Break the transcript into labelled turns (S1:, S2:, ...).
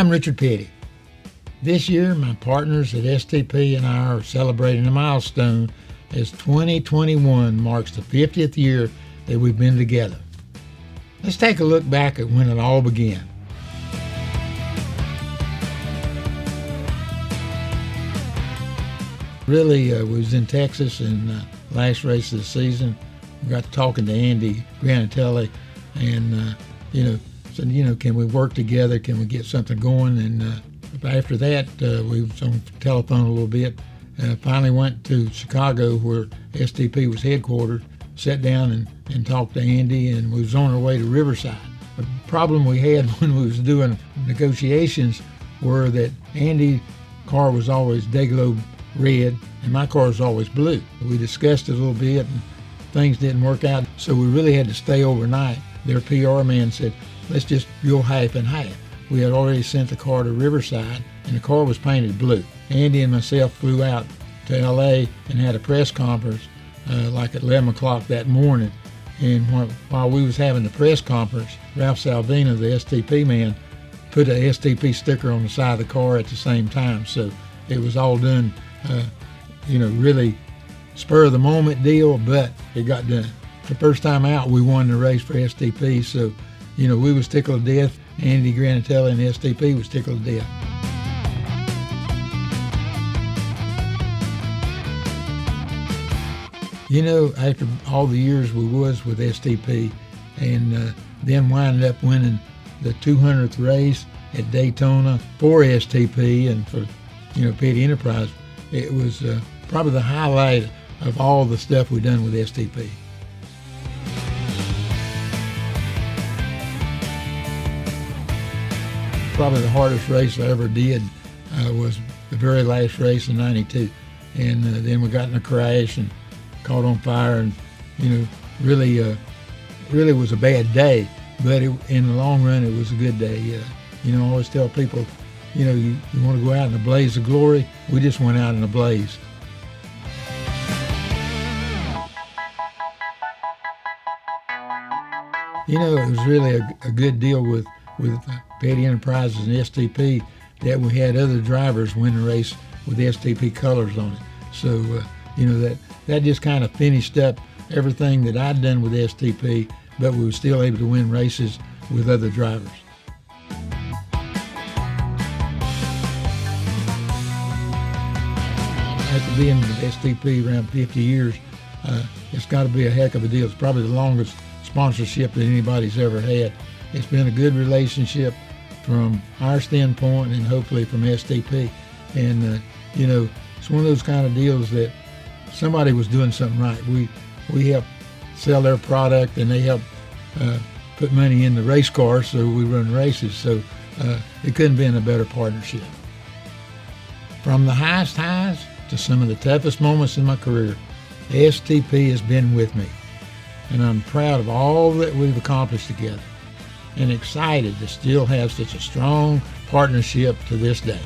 S1: I'm Richard Petty. This year, my partners at STP and I are celebrating a milestone as 2021 marks the 50th year that we've been together. Let's take a look back at when it all began. Really, we was in Texas in the last race of the season. We got to talking to Andy Granatelli and, said, can we work together? Can we get something going? And after that, we was on the telephone a little bit. Finally went to Chicago where STP was headquartered, sat down and talked to Andy, and we was on our way to Riverside. The problem we had when we was doing negotiations were that Andy's car was always Dayglow red and my car was always blue. We discussed it a little bit and things didn't work out, so we really had to stay overnight. Their PR man said, let's just go half and half. We had already sent the car to Riverside and the car was painted blue. Andy and myself flew out to LA and had a press conference like at 11 o'clock that morning. And while we was having the press conference, Ralph Salvina, the STP man, put a STP sticker on the side of the car at the same time. So it was all done, really spur of the moment deal, but it got done. The first time out, we won the race for STP. So, we was tickled to death. Andy Granatelli and STP was tickled to death. After all the years we was with STP and then winded up winning the 200th race at Daytona for STP and for, Petty Enterprise, it was probably the highlight of all the stuff we done with STP. Probably the hardest race I ever did was the very last race in '92. And then we got in a crash and caught on fire and, really was a bad day. But in the long run, it was a good day. I always tell people, you want to go out in a blaze of glory. We just went out in a blaze. It was really a good deal with Petty Enterprises and STP that we had other drivers win the race with STP colors on it. So, that just kind of finished up everything that I'd done with STP, but we were still able to win races with other drivers. After being with STP around 50 years, it's got to be a heck of a deal. It's probably the longest sponsorship that anybody's ever had. It's been a good relationship from our standpoint and hopefully from STP. And, it's one of those kind of deals that somebody was doing something right. We helped sell their product and they helped put money in the race car so we run races. So it couldn't have been a better partnership. From the highest highs to some of the toughest moments in my career, STP has been with me. And I'm proud of all that we've accomplished together and excited to still have such a strong partnership to this day.